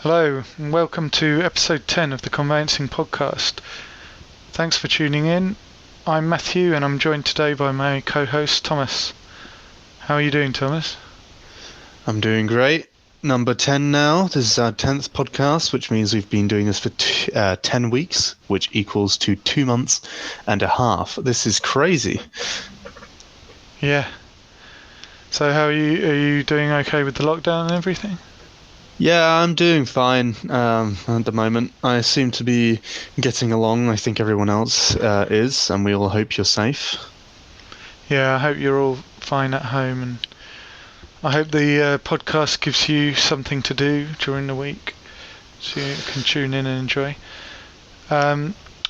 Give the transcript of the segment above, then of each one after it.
Hello, and welcome to episode 10 of the Conveyancing Podcast. Thanks for tuning in. I'm Matthew, and I'm joined today by my co-host, Thomas. How are you doing, Thomas? I'm doing great. Number 10 now. This is our 10th podcast, which means we've been doing this for 10 weeks, which equals to 2 months and a half. This is crazy. Yeah. So how are you? Are you doing okay with the lockdown and everything? Yeah, I'm doing fine at the moment. I seem to be getting along. I think everyone else is, and we all hope you're safe. Yeah, I hope you're all fine at home, and I hope the podcast gives you something to do during the week so you can tune in and enjoy.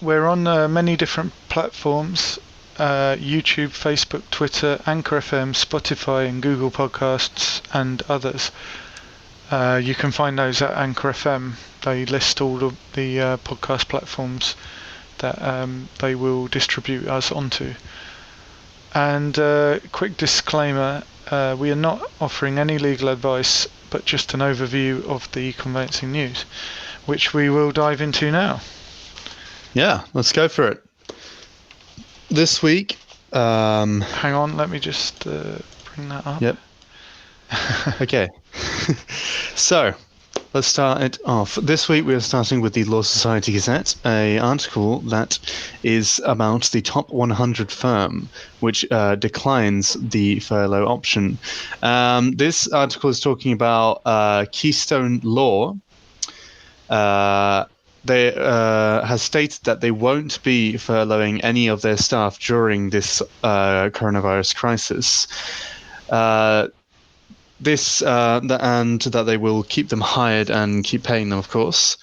We're on many different platforms, YouTube, Facebook, Twitter, Anchor FM, Spotify and Google Podcasts and others. You can find those at Anchor FM. They list all of the podcast platforms that they will distribute us onto. And quick disclaimer, we are not offering any legal advice, but just an overview of the conveyancing news, which we will dive into now. Yeah, let's go for it. This week... Hang on, let me just bring that up. Yep. Okay. So, let's start it off. This week we are starting with the Law Society Gazette, an article that is about the top 100 firm which declines the furlough option. This article is talking about Keystone Law. They has stated that they won't be furloughing any of their staff during this coronavirus crisis. And that they will keep them hired and keep paying them, of course.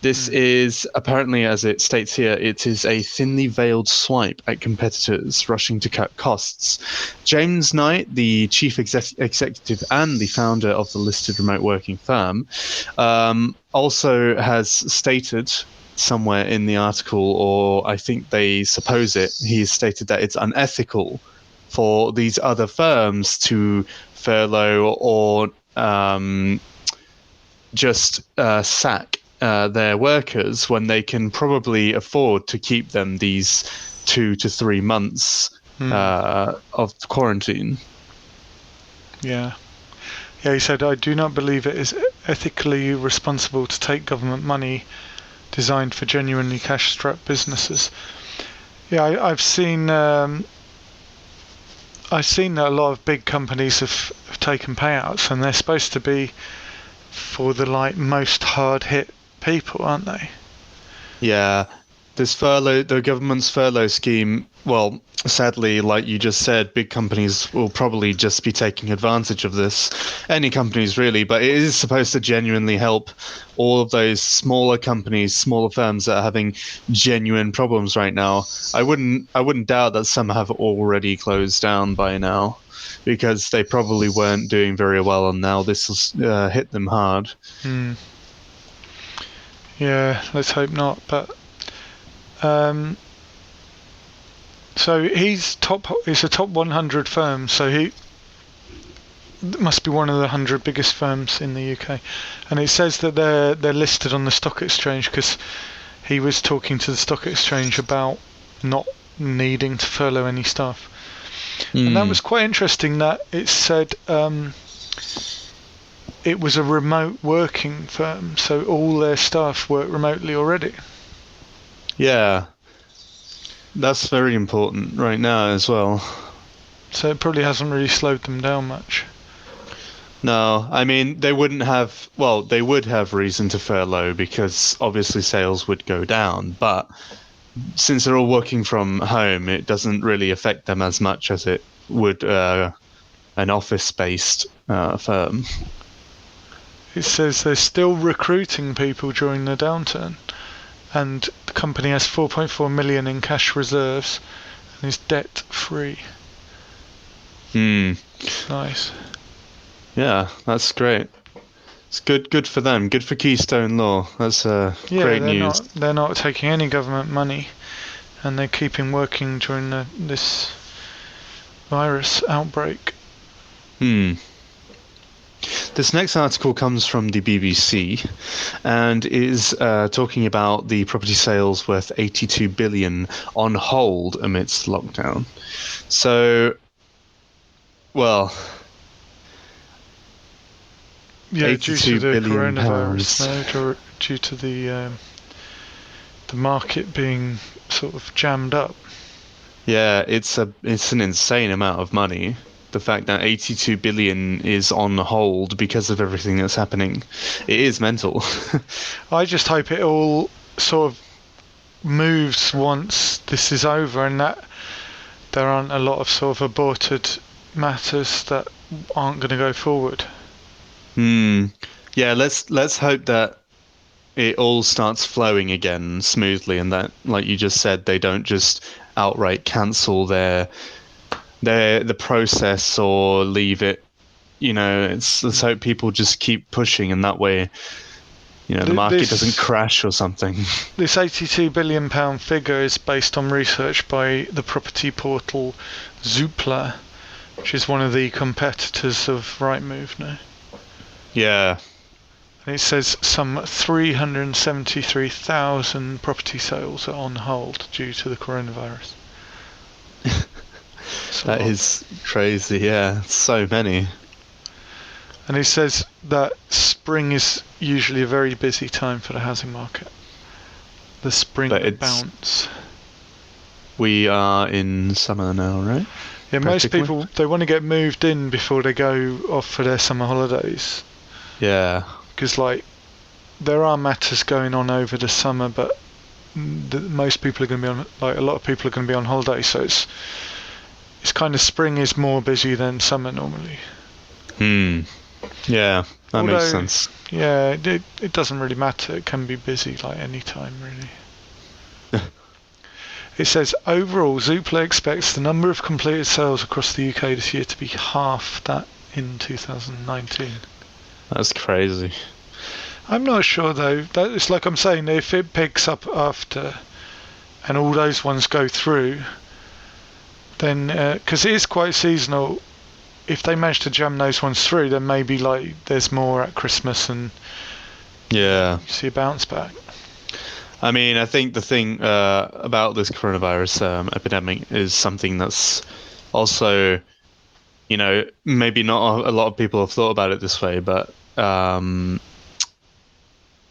This is apparently, as it states here, it is a thinly veiled swipe at competitors rushing to cut costs. James Knight, the chief executive and the founder of the listed remote working firm, also has stated somewhere in the article, or I think they suppose it, he's stated that it's unethical for these other firms to furlough or just sack their workers when they can probably afford to keep them these 2 to 3 months of quarantine. Yeah, he said, I do not believe it is ethically responsible to take government money designed for genuinely cash-strapped businesses. Yeah, I've seen that a lot of big companies have taken payouts, and they're supposed to be for the most hard hit people, aren't they? Yeah, the government's furlough scheme, well, sadly, like you just said, big companies will probably just be taking advantage of this. Any companies really, but it is supposed to genuinely help all of those smaller companies, smaller firms that are having genuine problems right now. I wouldn't doubt that some have already closed down by now, because they probably weren't doing very well, and now this will hit them hard. Yeah, let's hope not. But so it's a top 100 firm, so he must be one of the 100 biggest firms in the UK, and it says that they're listed on the stock exchange because he was talking to the stock exchange about not needing to furlough any staff. And that was quite interesting that it said it was a remote working firm, so all their staff work remotely already. Yeah, that's very important right now as well. So it probably hasn't really slowed them down much. No, I mean, they would have reason to furlough because obviously sales would go down, but since they're all working from home, it doesn't really affect them as much as it would an office-based firm. It says they're still recruiting people during the downturn, and the company has 4.4 million in cash reserves and is debt-free. Nice. Yeah, that's great. It's good for them. Good for Keystone Law. That's great news. They're not taking any government money, and they're keeping working during this virus outbreak. This next article comes from the BBC and is talking about the property sales worth 82 billion on hold amidst lockdown. So, well, yeah, due to the coronavirus, pounds. due to the market being sort of jammed up. Yeah, it's an insane amount of money. The fact that 82 billion is on hold because of everything that's happening, it is mental. I just hope it all sort of moves once this is over, and that there aren't a lot of sort of aborted matters that aren't going to go forward. Yeah, let's hope that it all starts flowing again smoothly, and that, like you just said, they don't just outright cancel the process or leave it. Let's hope people just keep pushing, and that way, the market doesn't crash or something. This £82 billion figure is based on research by the property portal Zoopla, which is one of the competitors of Rightmove now. Yeah. And it says some 373,000 property sales are on hold due to the coronavirus. That is crazy, yeah. So many. And it says that spring is usually a very busy time for the housing market. The spring bounce. We are in summer now, right? Yeah, most people, they want to get moved in before they go off for their summer holidays. Yeah. Because, there are matters going on over the summer, but most people are going to be on, a lot of people are going to be on holiday, so it's kind of spring is more busy than summer normally. Yeah, that makes sense. Yeah, it doesn't really matter. It can be busy any time, really. It says, overall, Zoopla expects the number of completed sales across the UK this year to be half that in 2019. That's crazy. I'm not sure, though. It's like I'm saying, if it picks up after and all those ones go through, then, because it is quite seasonal, if they manage to jam those ones through, then maybe there's more at Christmas and you see a bounce back. I mean, I think the thing about this coronavirus epidemic is something that's also, maybe not a lot of people have thought about it this way, but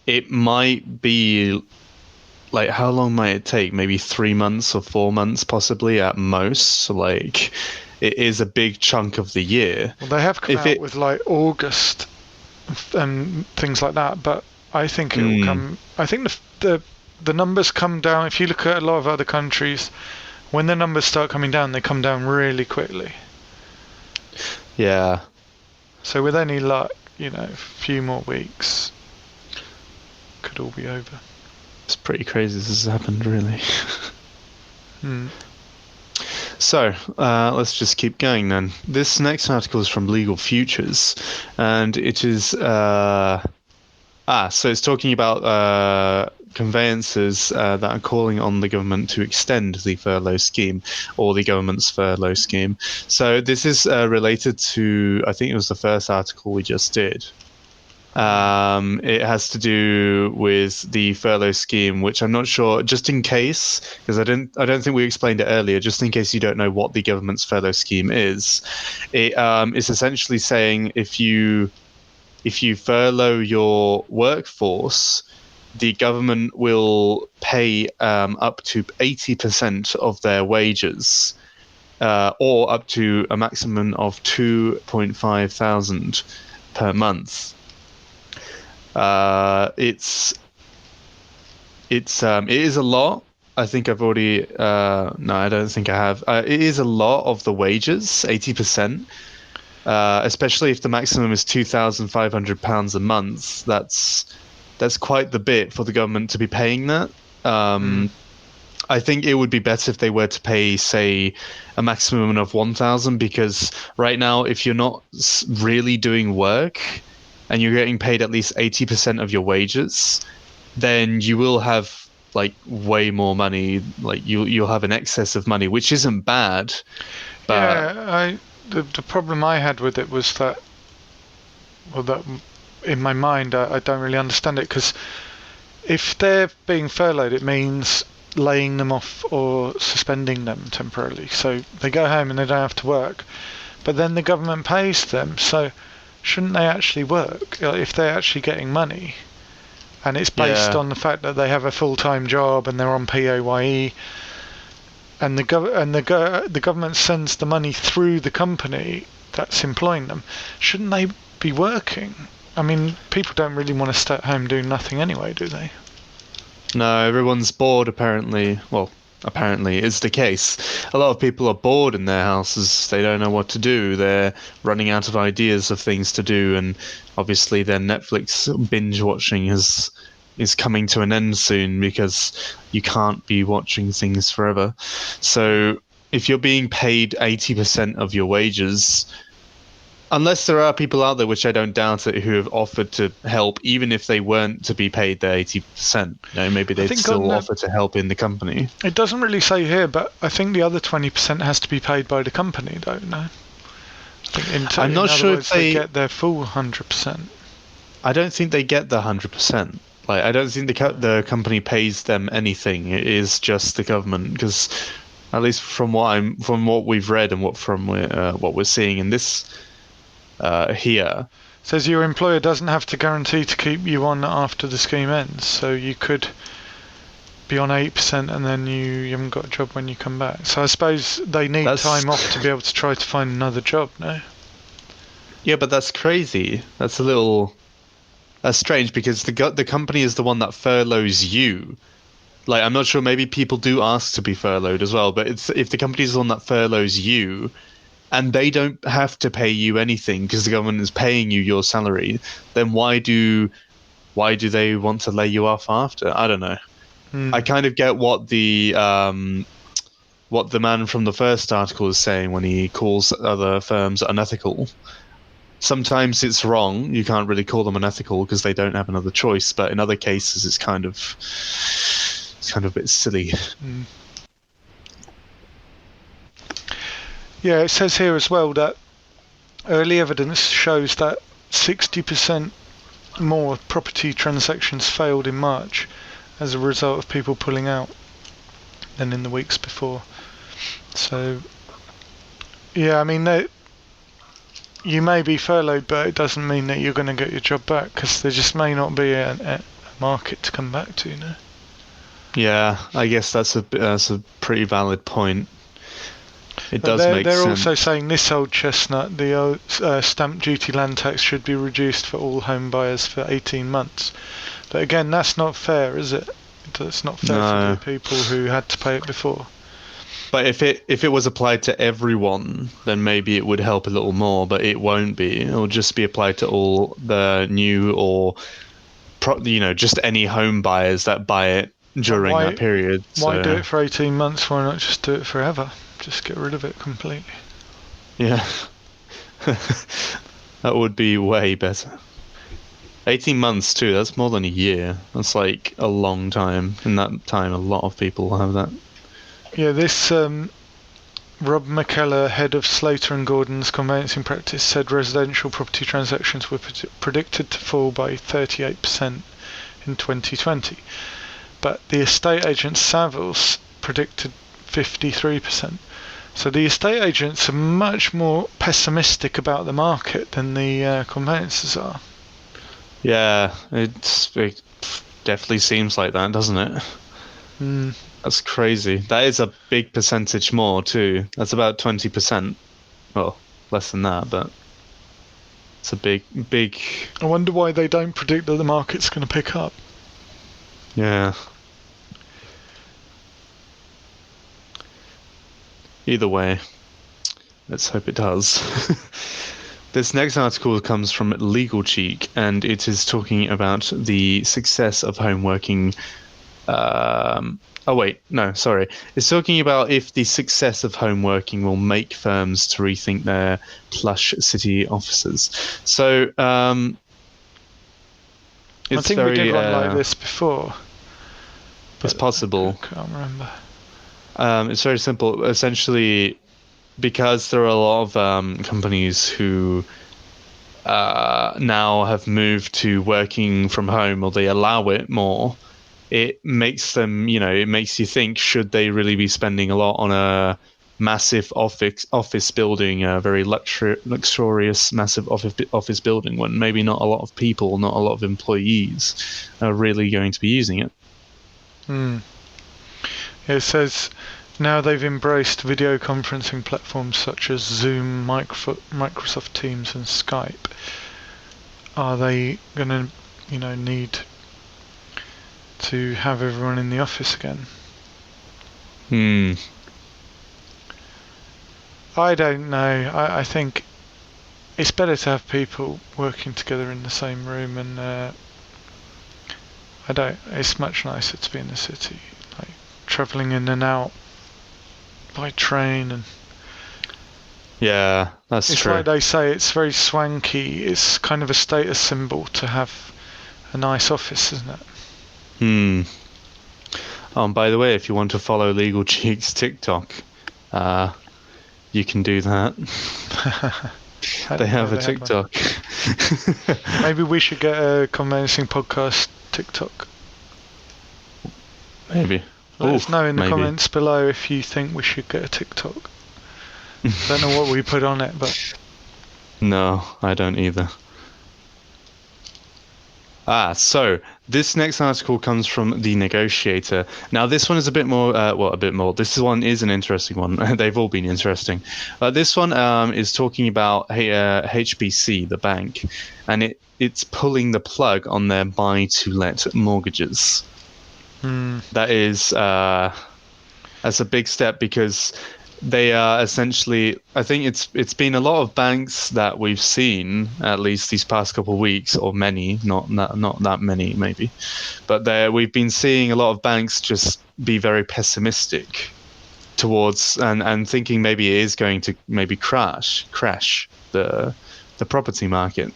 it might be how long might it take? Maybe 3 months or 4 months, possibly at most. It is a big chunk of the year. Well, they have come out with August and things like that, but I think it will come. I think the numbers come down. If you look at a lot of other countries, when the numbers start coming down, they come down really quickly. Yeah. So with any luck, a few more weeks, could all be over. It's pretty crazy this has happened, really. So, let's just keep going then. This next article is from Legal Futures, and it is... so it's talking about conveyancers that are calling on the government to extend the furlough scheme, or the government's furlough scheme. So this is related to, I think it was the first article we just did. It has to do with the furlough scheme, which I'm not sure, just in case, because I don't think we explained it earlier, just in case you don't know what the government's furlough scheme is. It is essentially saying if you furlough your workforce, the government will pay up to 80% of their wages, or up to a maximum of 2.5 thousand per month. It is a lot. I think I've already. No, I don't think I have. It is a lot of the wages, 80%. Especially if the maximum is £2,500 a month. That's quite the bit for the government to be paying that. I think it would be better if they were to pay, say, a maximum of 1,000, because right now, if you're not really doing work and you're getting paid at least 80% of your wages, then you will have way more money. You'll have an excess of money, which isn't bad. But the problem I had with it was that well, that in my mind, I don't really understand it, because if they're being furloughed, it means laying them off or suspending them temporarily. So they go home and they don't have to work, but then the government pays them. So shouldn't they actually work if they're actually getting money? And it's based on the fact that they have a full-time job and they're on PAYE, and the government sends the money through the company that's employing them. Shouldn't they be working? I mean, people don't really want to stay at home doing nothing anyway, do they? No, everyone's bored, apparently. Well, apparently it's the case. A lot of people are bored in their houses. They don't know what to do. They're running out of ideas of things to do, and obviously their Netflix binge watching is coming to an end soon, because you can't be watching things forever. So if you're being paid 80% of your wages, unless there are people out there, which I don't doubt it, who have offered to help, even if they weren't to be paid their 80%. Maybe they'd still offer to help in the company. It doesn't really say here, but I think the other 20% has to be paid by the company, don't know. I'm not sure if they get their full 100%. I don't think they get the 100%. Like, I don't think the company pays them anything. It is just the government, because at least from what we've read and what we're seeing in this. Here says your employer doesn't have to guarantee to keep you on after the scheme ends, so you could be on 8% and then you haven't got a job when you come back. So I suppose they need time off to be able to try to find another job, no? Yeah, but that's crazy. That's strange, because the company is the one that furloughs you. Like, I'm not sure, maybe people do ask to be furloughed as well, but if the company is the one that furloughs you, and they don't have to pay you anything because the government is paying you your salary, then why do they want to lay you off after? I don't know. I kind of get what the man from the first article is saying when he calls other firms unethical. Sometimes it's wrong. You can't really call them unethical because they don't have another choice. But in other cases, it's kind of a bit silly. Yeah, it says here as well that early evidence shows that 60% more property transactions failed in March as a result of people pulling out than in the weeks before. So, yeah, I mean, you may be furloughed, but it doesn't mean that you're going to get your job back, because there just may not be a market to come back to, you know? Yeah, I guess that's a pretty valid point. It does make sense. They're also saying this old chestnut, the old stamp duty land tax, should be reduced for all home buyers for 18 months. But again, that's not fair, is it? It's not fair for the people who had to pay it before. But if it was applied to everyone, then maybe it would help a little more. But it won't be. It'll just be applied to all the new or just any home buyers that buy it during that period. Why do it for 18 months? Why not just do it forever? Just get rid of it completely. Yeah. That would be way better. 18 months too, that's more than a year. That's like a long time. In that time, a lot of people will have that. Yeah, this Rob McKellar, head of Slater & Gordon's conveyancing practice, said residential property transactions were predicted to fall by 38% in 2020. But the estate agent Savills predicted 53%. So the estate agents are much more pessimistic about the market than the conveyancers are. Yeah, it definitely seems like that, doesn't it? That's crazy. That is a big percentage more too. That's about 20%. Well, less than that, but it's a big. I wonder why they don't predict that the market's going to pick up. Yeah. Either way, let's hope it does. This next article comes from Legal Cheek, and it is talking about the success of home working. It's talking about if the success of home working will make firms to rethink their plush city offices. So, I think we did one like this before. It's possible. I can't remember. It's very simple. Essentially, because there are a lot of companies who now have moved to working from home, or they allow it more, it makes them, it makes you think, should they really be spending a lot on a massive office building, a very luxurious massive office building, when maybe not a lot of people, not a lot of employees are really going to be using it. It says now they've embraced video conferencing platforms such as Zoom, Microsoft Teams and Skype. Are they going to, need to have everyone in the office again? I don't know. I think it's better to have people working together in the same room, and it's much nicer to be in the city, like travelling in and out by train, and yeah, that's it's true. like they say, it's very swanky. It's kind of a status symbol to have a nice office, isn't it? And by the way, if you want to follow Legal Cheeks TikTok, you can do that. They have a TikTok. Maybe we should get a Conveyancing Podcast TikTok. Maybe. Let us know in the comments below if you think we should get a TikTok. Don't know what we put on it, but... No, I don't either. So this next article comes from The Negotiator. Now, this one is a bit more. This one is an interesting one. They've all been interesting. This one is talking about HSBC, the bank, and it's pulling the plug on their buy-to-let mortgages. That is that's a big step, because they are essentially, I think it's been a lot of banks that we've seen, at least these past couple of weeks, or many, not that many maybe, but we've been seeing a lot of banks just be very pessimistic towards and thinking maybe it is going to maybe crash the property market.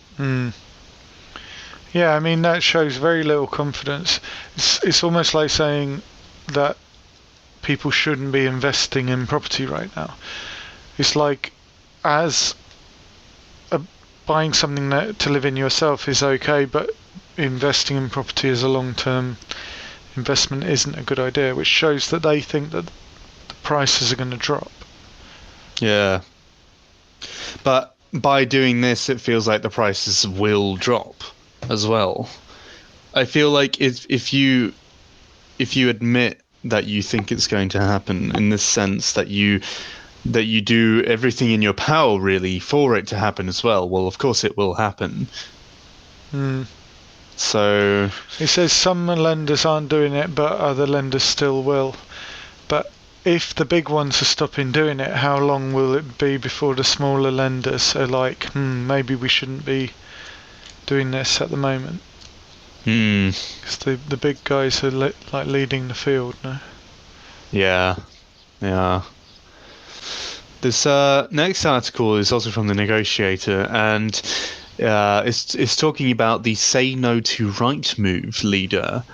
Yeah, I mean, that shows very little confidence. It's almost like saying that people shouldn't be investing in property right now. It's like, buying something to live in yourself is okay, but investing in property as a long-term investment isn't a good idea, which shows that they think that the prices are going to drop. Yeah. But by doing this, it feels like the prices will drop as well. I feel like if you admit that you think it's going to happen, in the sense that you do everything in your power really for it to happen as well of course it will happen. So it says some lenders aren't doing it, but other lenders still will. But if the big ones are stopping doing it, how long will it be before the smaller lenders are like, maybe we shouldn't be doing this at the moment? Because the big guys are like leading the field now. Yeah. This next article is also from The Negotiator, and it's talking about the Say No to Rightmove leader.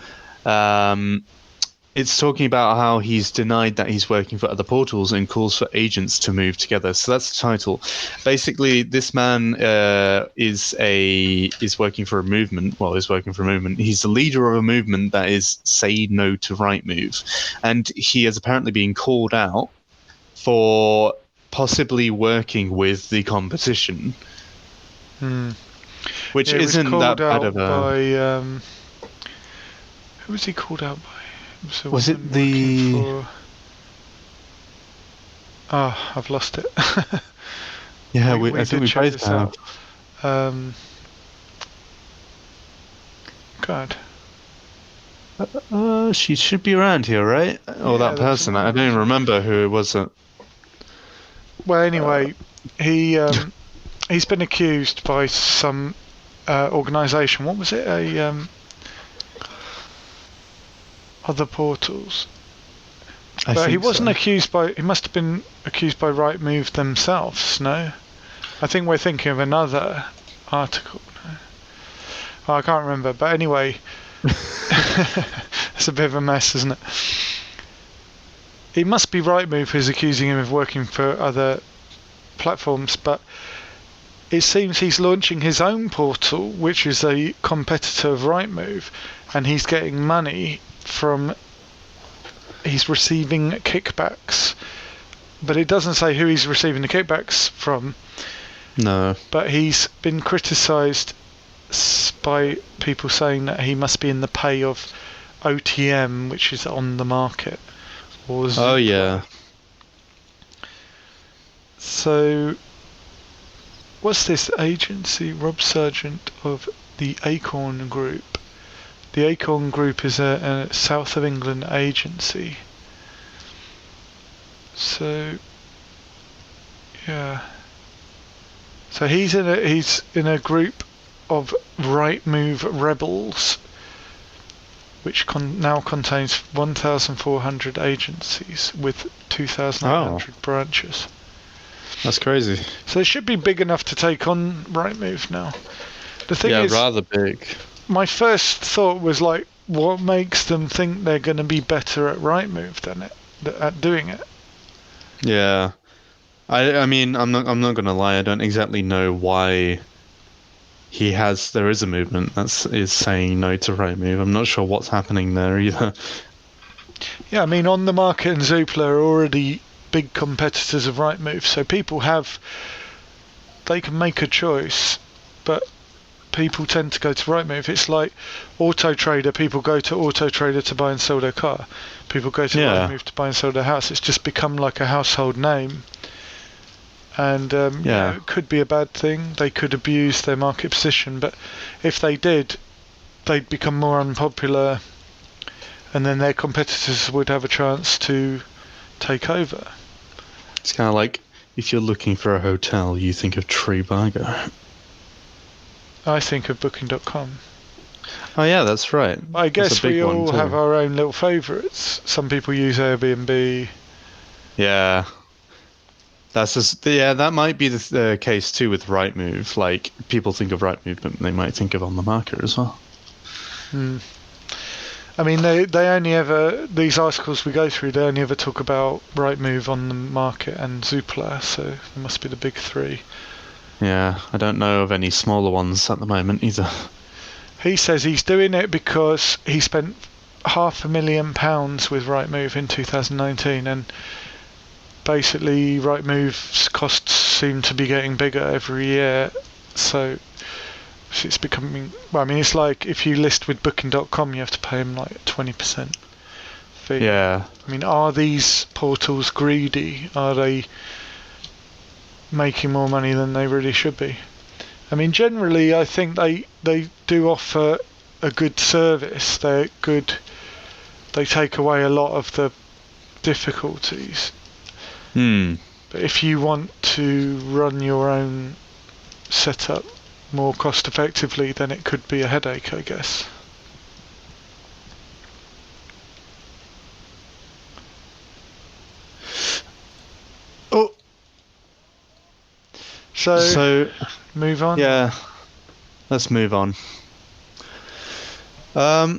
It's talking about how he's denied that he's working for other portals and calls for agents to move together. So that's the title. Basically, this man is working for a movement. Well, he's working for a movement. He's the leader of a movement that is Say No to Rightmove, and he has apparently been called out for possibly working with the competition, which isn't that bad of a. Who was he called out by? Was it the... I've lost it. Yeah, I think we both have. God. She should be around here, right? Or that person. I don't even remember who it was. Well, anyway, he's been accused by some organisation. What was it? Other portals. But he wasn't accused by... He must have been accused by Rightmove themselves, no? I think we're thinking of another article. No? Oh, I can't remember. But anyway, it's a bit of a mess, isn't it? It must be Rightmove who's accusing him of working for other platforms, but it seems he's launching his own portal, which is a competitor of Rightmove, and he's getting money he's receiving kickbacks. But it doesn't say who he's receiving the kickbacks from. No. But he's been criticised by people saying that he must be in the pay of OTM, which is On the Market. Or Zoopla. Oh, yeah. So, what's this agency? Rob Sargent of the Acorn Group. The Acorn Group is a South of England agency. So, yeah. So he's in a group of Rightmove rebels, which now contains 1,400 agencies with 2,800 branches. That's crazy. So it should be big enough to take on Rightmove now. The thing is, rather big. My first thought was like, what makes them think they're going to be better at Rightmove than at doing it? Yeah, I mean, I'm not gonna lie. I don't exactly know why there is a movement that is saying no to Rightmove. I'm not sure what's happening there either. Yeah, I mean, On the Market and Zoopla are already big competitors of Rightmove, so they can make a choice, but people tend to go to Rightmove. It's like Auto Trader. People go to Auto Trader to buy and sell their car. People go to Rightmove to buy and sell their house. It's just become like a household name. And it could be a bad thing. They could abuse their market position, but if they did, they'd become more unpopular, and then their competitors would have a chance to take over. It's kind of like if you're looking for a hotel, you think of Trivago. I think of Booking.com. Oh yeah, that's right. I guess we all have our own little favourites. Some people use Airbnb. Yeah. That might be the case too with Rightmove. Like, people think of Rightmove, but they might think of On the Market as well. I mean, they only ever, these articles we go through, they only ever talk about Rightmove, On the Market and Zoopla, so there must be the big three. Yeah, I don't know of any smaller ones at the moment either. He says he's doing it because he spent £500,000 with Rightmove in 2019, and basically Rightmove's costs seem to be getting bigger every year, so it's becoming, well, I mean, it's like if you list with Booking.com, you have to pay them like a 20% fee. Yeah. I mean, are these portals greedy? Are they making more money than they really should be? I mean, generally, I think they do offer a good service. They're good. They take away a lot of the difficulties. But if you want to run your own setup more cost effectively, then it could be a headache, I guess. Oh. So move on. Yeah, let's move on.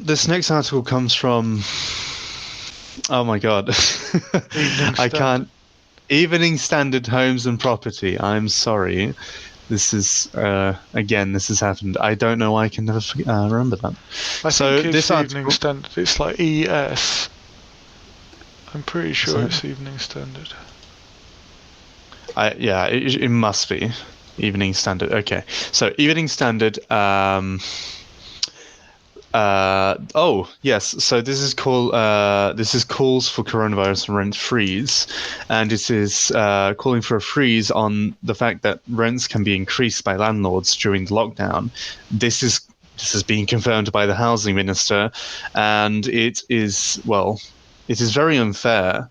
This next article comes from, oh my god, I can't. Evening Standard Homes and Property. I'm sorry. This is again. This has happened. I don't know why I can never remember that. I think it's Evening Standard. It's like ES. I'm pretty sure it's Evening Standard. It must be Evening Standard. Okay, so Evening Standard. Oh yes, so this is calls for coronavirus rent freeze, and it is calling for a freeze on the fact that rents can be increased by landlords during the lockdown. This is being confirmed by the housing minister, and it is very unfair.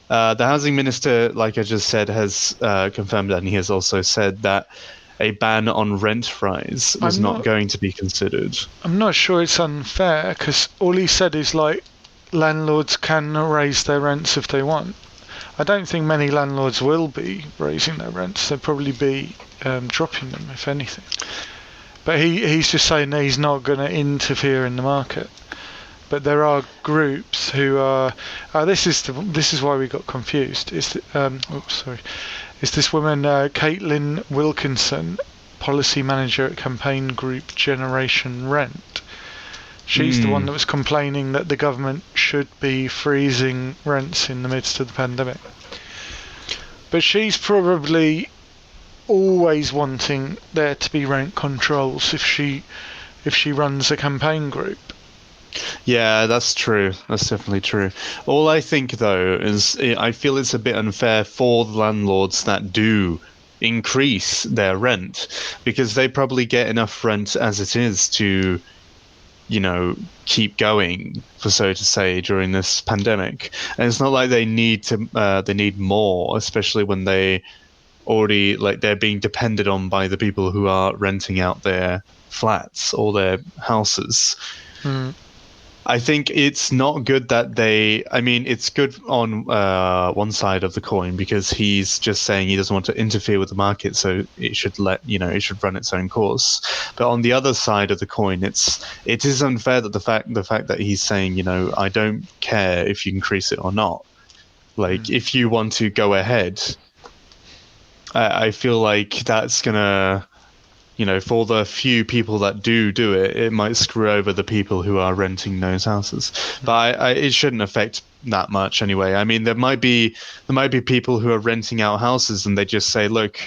The housing minister, like I just said, has confirmed that, and he has also said that a ban on rent rise was not going to be considered. I'm not sure it's unfair, because all he said is like landlords can raise their rents if they want. I don't think many landlords will be raising their rents. They'll probably be dropping them, if anything. But he's just saying that he's not going to interfere in the market. but there are groups who are. This is why we got confused. It's this woman, Caitlin Wilkinson, policy manager at campaign group Generation Rent. She's the one that was complaining that the government should be freezing rents in the midst of the pandemic. But she's probably always wanting there to be rent controls if she runs a campaign group. Yeah, that's true. That's definitely true. All I think, though, is I feel it's a bit unfair for the landlords that do increase their rent, because they probably get enough rent as it is to, keep going, for so to say, during this pandemic. And it's not like they need more, especially when they already, they're being depended on by the people who are renting out their flats or their houses. I think it's not good that it's good on one side of the coin, because he's just saying he doesn't want to interfere with the market, so it should it should run its own course. But on the other side of the coin, it is unfair that the fact that he's saying, I don't care if you increase it or not. If you want to go ahead, I feel like that's gonna, for the few people that do it, it might screw over the people who are renting those houses. But it shouldn't affect that much anyway. I mean, there might be people who are renting out houses and they just say, look,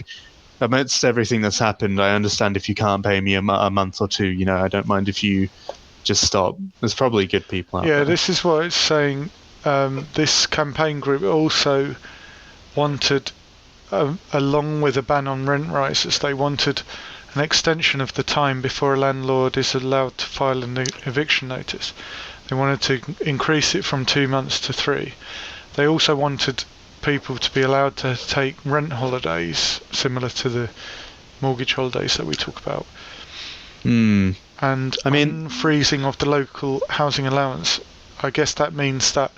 amidst everything that's happened, I understand if you can't pay me a month or two. I don't mind if you just stop. There's probably good people out there. Yeah, this is what it's saying. This campaign group also wanted, along with a ban on rent rises, they wanted an extension of the time before a landlord is allowed to file an eviction notice. They wanted to increase it from 2 months to 3. They also wanted people to be allowed to take rent holidays, similar to the mortgage holidays that we talk about. And freezing of the local housing allowance. I guess that means that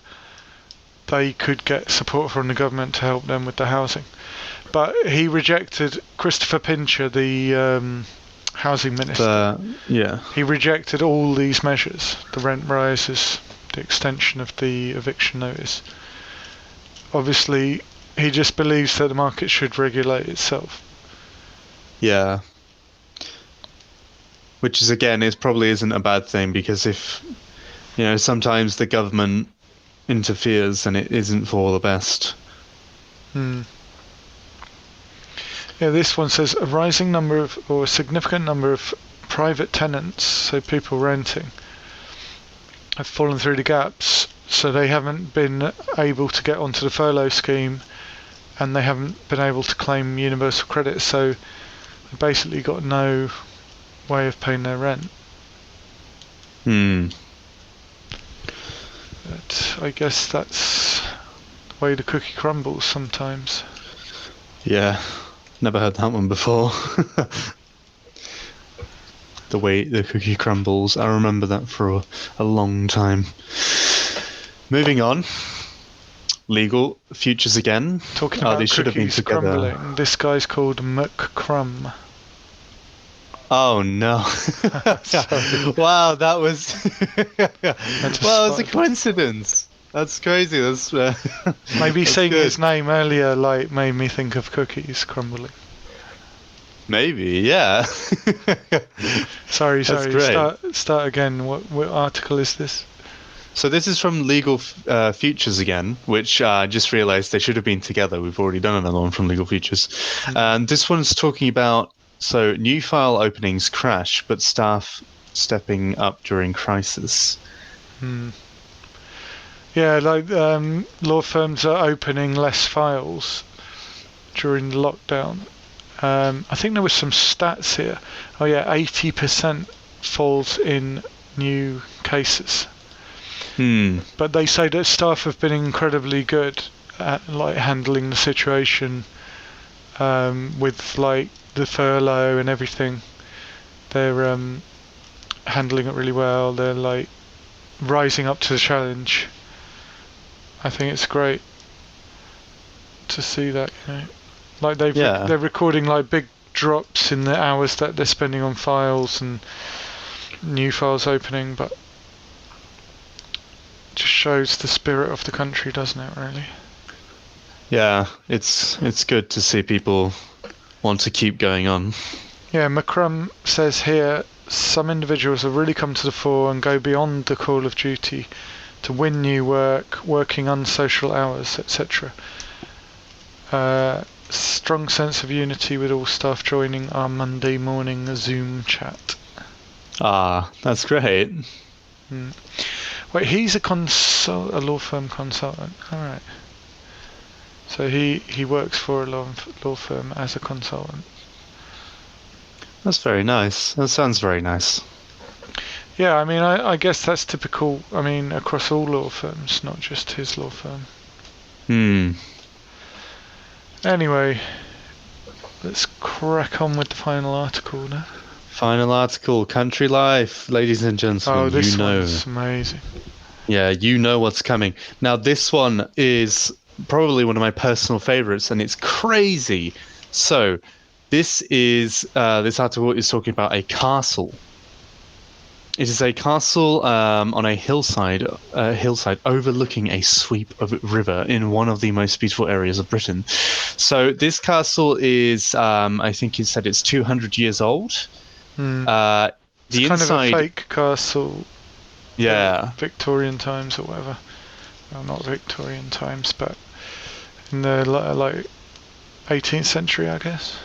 they could get support from the government to help them with the housing. But he rejected Christopher Pincher, the housing minister. He rejected all these measures, the rent rises, the extension of the eviction notice. Obviously, he just believes that the market should regulate itself. Yeah. Which is, again, probably isn't a bad thing, because if, sometimes the government interferes and it isn't for the best. Yeah, this one says a significant number of private tenants, so people renting, have fallen through the gaps, so they haven't been able to get onto the furlough scheme, and they haven't been able to claim universal credit, so they've basically got no way of paying their rent. But I guess that's the way the cookie crumbles sometimes. Yeah. Never heard that one before. The way the cookie crumbles. I remember that for a long time. Moving on. Legal futures again. Talking about they should have been cookies together. crumbling. This guy's called McCrum. Oh no. Wow, that was well, it's a coincidence. That's crazy. That's maybe that's saying good. his name earlier made me think of cookies crumbling. Maybe, yeah. Sorry. great. Start again. What article is this? So this is from Legal Futures again, which I just realised they should have been together. We've already done another one from Legal Futures. And this one's talking about, new file openings crash, but staff stepping up during crisis. Yeah, law firms are opening less files during the lockdown. I think there was some stats here. 80% falls in new cases. But they say that staff have been incredibly good at handling the situation with the furlough and everything. They're handling it really well. They're rising up to the challenge. I think it's great to see that, they're recording big drops in the hours that they're spending on files and new files opening, but shows the spirit of the country, doesn't it, really? Yeah, it's good to see people want to keep going on. Yeah, Macrum says here, some individuals have really come to the fore and go beyond the call of duty to win new work, working unsocial hours, etc. Strong sense of unity with all staff joining our Monday morning Zoom chat. Ah, that's great. Wait, he's a law firm consultant. All right. So he works for a law firm as a consultant. That's very nice. That sounds very nice. Yeah, I mean, I guess that's typical, I mean, across all law firms, not just his law firm. Anyway, let's crack on with the final article now. Final article, country life, ladies and gentlemen. Oh, this one's amazing. Yeah, you know what's coming. Now, this one is probably one of my personal favorites, and it's crazy. So, this article is talking about a castle. It is a castle on a hillside overlooking a sweep of river in one of the most beautiful areas of Britain. So this castle is, I think you said it's 200 years old. It's kind of a fake castle. Yeah. Victorian times or whatever. Well, not Victorian times, but in the like 18th century, I guess.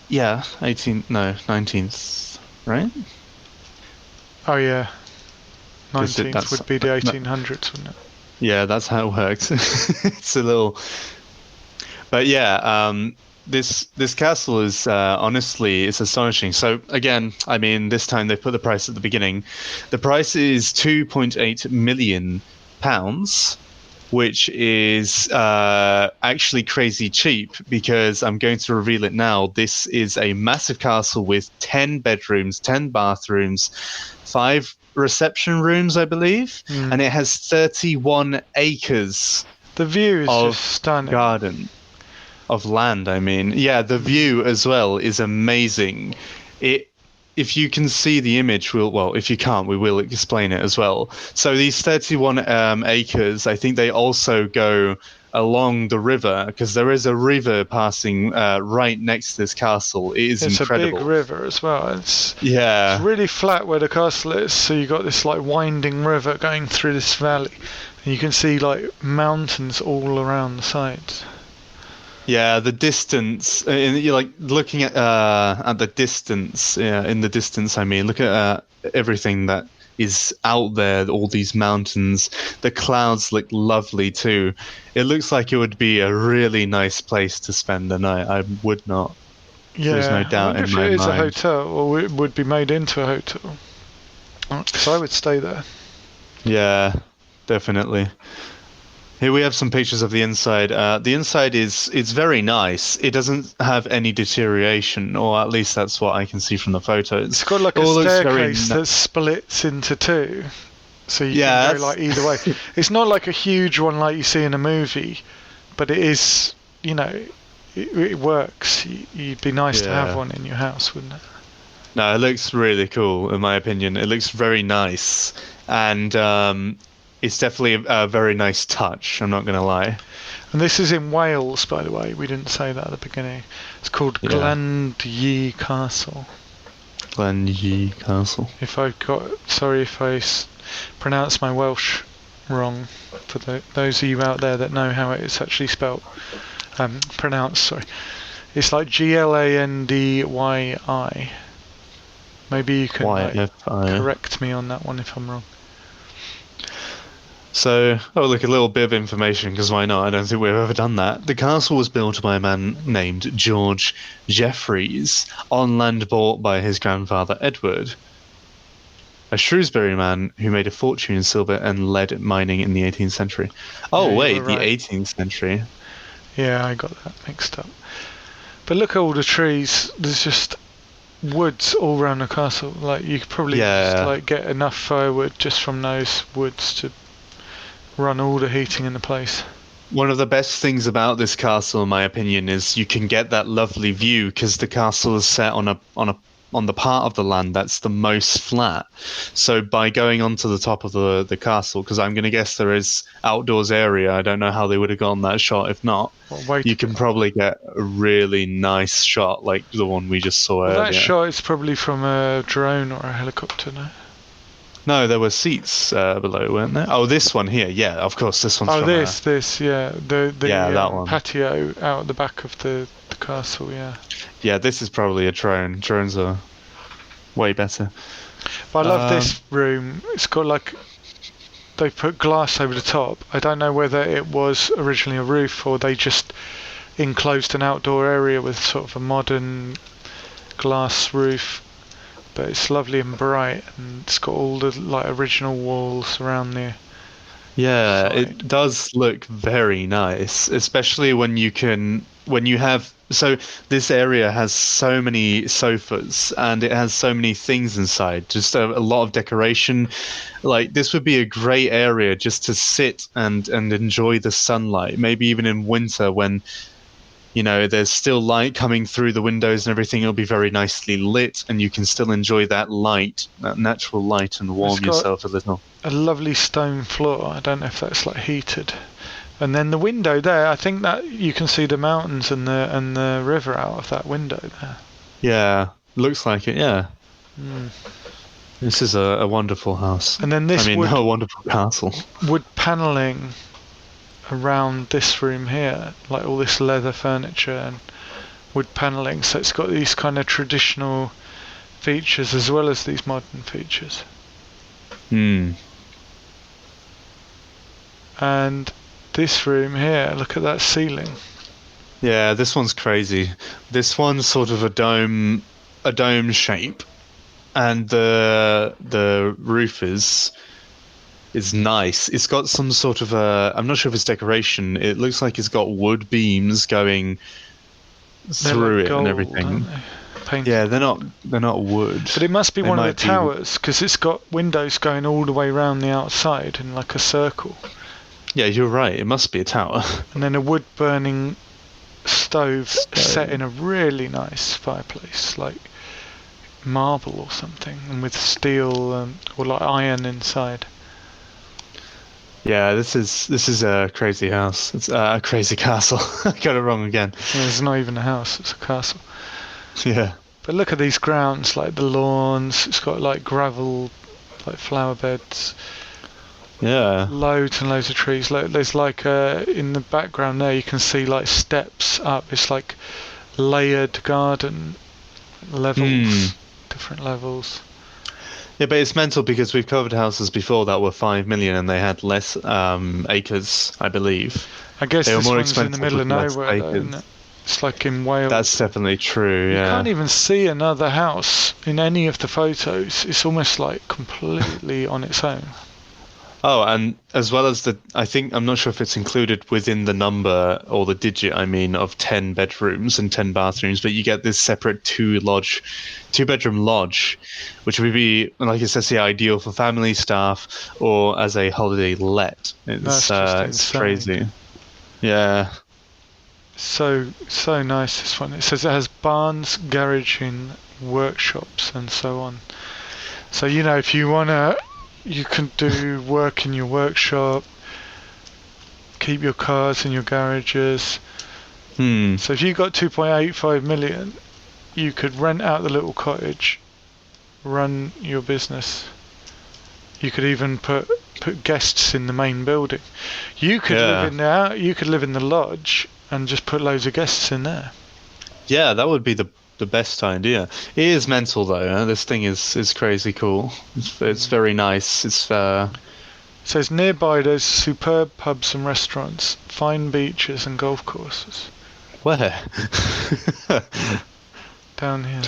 Yeah, 19th, right? Oh yeah, 19th would be the 1800s, wouldn't it? Yeah, that's how it works. It's a little, but yeah, this castle is honestly, it's astonishing. So again, I mean, this time they put the price at the beginning. The price is £2.8 million, which is actually crazy cheap, because I'm going to reveal it now. This is a massive castle with 10 bedrooms, 10 bathrooms, 5 reception rooms, I believe, and it has 31 acres. The view is just stunning. Garden of land, I mean. Yeah, the view as well is amazing. If you can see the image, if you can't, we will explain it as well. So these 31 acres, I think they also go along the river, because there is a river passing right next to this castle. It is incredible. It's a big river as well. It's really flat where the castle is, so you got this like winding river going through this valley, and you can see like mountains all around the sides. Yeah, the distance. You're like looking at the distance. Yeah, in the distance, I mean, look at everything that is out there. All these mountains. The clouds look lovely too. It looks like it would be a really nice place to spend the night. I would not. Yeah, there's no doubt in my mind. If it is a hotel, or it would be made into a hotel, so I would stay there. Yeah, definitely. Here we have some pictures of the inside. The inside is very nice. It doesn't have any deterioration, or at least that's what I can see from the photos. It's got like a staircase that splits into two, so you can go like either way. It's not like a huge one like you see in a movie, but it is, it works. It'd be nice to have one in your house, wouldn't it? No, it looks really cool, in my opinion. It looks very nice, and it's definitely a very nice touch, I'm not going to lie. And this is in Wales, by the way. We didn't say that at the beginning. It's called Llanelli Castle. Llanelli Castle. Sorry if I pronounced my Welsh wrong. For those of you out there that know how it's actually spelled, pronounced. Sorry, it's like Glandyi. Maybe you can correct me on that one if I'm wrong. So, look, a little bit of information, because why not? I don't think we've ever done that. The castle was built by a man named George Jeffreys on land bought by his grandfather Edward, a Shrewsbury man who made a fortune in silver and lead mining in the 18th century. Oh, yeah, wait, the 18th century. Yeah, I got that mixed up. But look at all the trees. There's just woods all around the castle. Like, you could probably just get enough firewood just from those woods to run all the heating in the place. One of the best things about this castle, in my opinion, is you can get that lovely view, because the castle is set on a on the part of the land that's the most flat. So by going onto the top of the castle, because I'm going to guess there is outdoors area, I don't know how they would have gotten that shot. If not, you can probably get a really nice shot like the one we just saw earlier. That shot is probably from a drone or a helicopter, no? No, there were seats below, weren't there? Oh, this one here. Yeah, of course, this one's from that one. Patio out the back of the castle, yeah. Yeah, this is probably a drone. Drones are way better. But I love this room. It's got like, they put glass over the top. I don't know whether it was originally a roof or they just enclosed an outdoor area with sort of a modern glass roof. But it's lovely and bright, and it's got all the like original walls around there. Yeah, it does look very nice, especially when you have. So this area has so many sofas and it has so many things inside. Just a lot of decoration. Like this would be a great area just to sit and enjoy the sunlight. Maybe even in winter when, there's still light coming through the windows and everything. It'll be very nicely lit, and you can still enjoy that light, that natural light, and warm yourself a little. A lovely stone floor. I don't know if that's like heated. And then the window there, I think that you can see the mountains and the river out of that window there. Yeah, looks like it. Yeah. Mm. This is a wonderful house. And then this a wonderful castle. Wood paneling around this room here, like all this leather furniture and wood paneling, so it's got these kind of traditional features as well as these modern features. And this room here, look at that ceiling. Yeah, this one's crazy. This one's sort of a dome shape, and the roof is nice. It's got some sort of I'm not sure if it's decoration. It looks like it's got wood beams going through it and everything. Yeah, they're not wood. But it must be one of the towers, because it's got windows going all the way around the outside in like a circle. Yeah, you're right. It must be a tower. And then a wood burning stove set in a really nice fireplace, like marble or something, and with steel or like iron inside. Yeah, this is a crazy house. It's a crazy castle. I got it wrong again. Well, it's not even a house; it's a castle. Yeah. But look at these grounds, like the lawns. It's got like gravel, like flower beds. Yeah. Loads and loads of trees. There's like in the background there, you can see like steps up. It's like layered garden levels, different levels. Yeah, but it's mental because we've covered houses before that were 5 million and they had less acres, I believe. I guess this one's in the middle of nowhere, though, isn't it? It's like in Wales. That's definitely true, yeah. You can't even see another house in any of the photos. It's almost like completely on its own. Oh, and as well as I'm not sure if it's included within the number or the digit, of 10 bedrooms and 10 bathrooms, but you get this separate two-bedroom lodge, which would be, like it says here, ideal for family, staff, or as a holiday let. It's crazy. Yeah. So nice, this one. It says it has barns, garaging, workshops, and so on. So, if you want to... You can do work in your workshop, keep your cars in your garages. So if you got 2.85 million, you could rent out the little cottage, run your business. You could even put guests in the main building. You could live in the lodge and just put loads of guests in there. Yeah, that would be the best idea. It is mental though. This thing is crazy cool. It's very nice. It says nearby there's superb pubs and restaurants, fine beaches and golf courses. Where? Down here.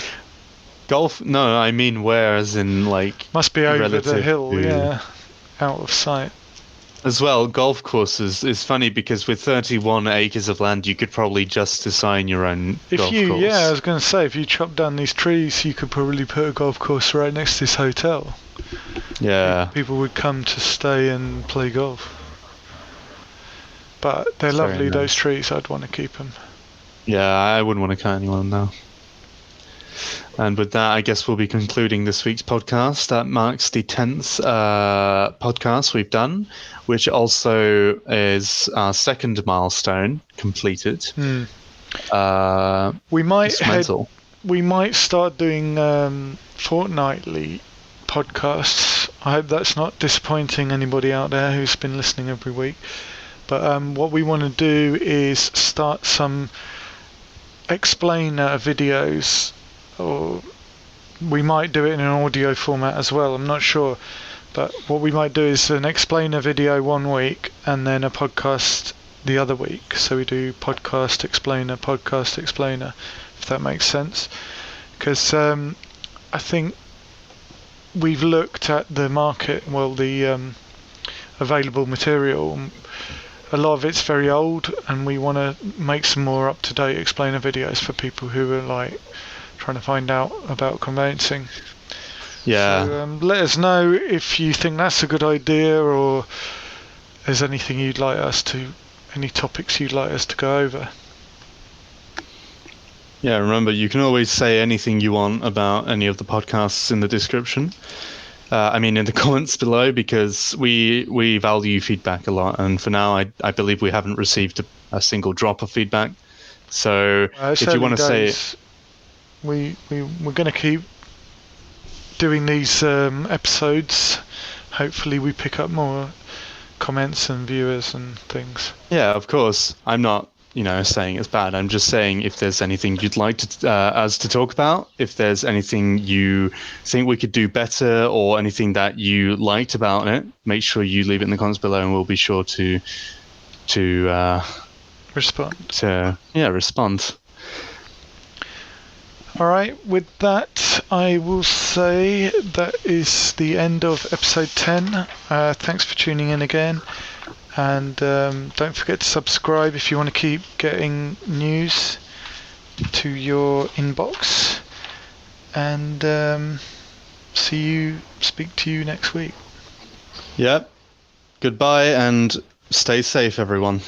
Golf? No, I mean where, as in like. Must be over the hill, yeah, out of sight. As well, golf courses is funny because with 31 acres of land, you could probably just design your own golf course. Yeah, I was going to say, if you chop down these trees, you could probably put a golf course right next to this hotel. Yeah. People would come to stay and play golf. But they're lovely, those trees. I'd want to keep them. Yeah, I wouldn't want to cut anyone now. And with that, I guess we'll be concluding this week's podcast. That marks the 10th podcast we've done, which also is our second milestone completed. We might mental. We might start doing fortnightly podcasts. I hope that's not disappointing anybody out there who's been listening every week. But what we want to do is start some explainer videos, or we might do it in an audio format as well. I'm not sure. But what we might do is an explainer video one week and then a podcast the other week. So we do podcast explainer, if that makes sense. Because I think we've looked at the market, the available material. A lot of it's very old, and we want to make some more up-to-date explainer videos for people who are like trying to find out about conveyancing. Yeah. So let us know if you think that's a good idea, or there's anything you'd like us to, any topics you'd like us to go over. Yeah, remember, you can always say anything you want about any of the podcasts in the description. In the comments below, because we value feedback a lot, and for now I believe we haven't received a single drop of feedback. So if you want to say it, we're going to keep doing these episodes. Hopefully we pick up more comments and viewers and things. Yeah, of course. I'm not saying it's bad. I'm just saying if there's anything you'd like us to talk about, if there's anything you think we could do better, or anything that you liked about it, make sure you leave it in the comments below, and we'll be sure to respond. Respond. All right, with that, I will say that is the end of episode 10. Thanks for tuning in again. And don't forget to subscribe if you want to keep getting news to your inbox. And speak to you next week. Yep. Goodbye, and stay safe, everyone.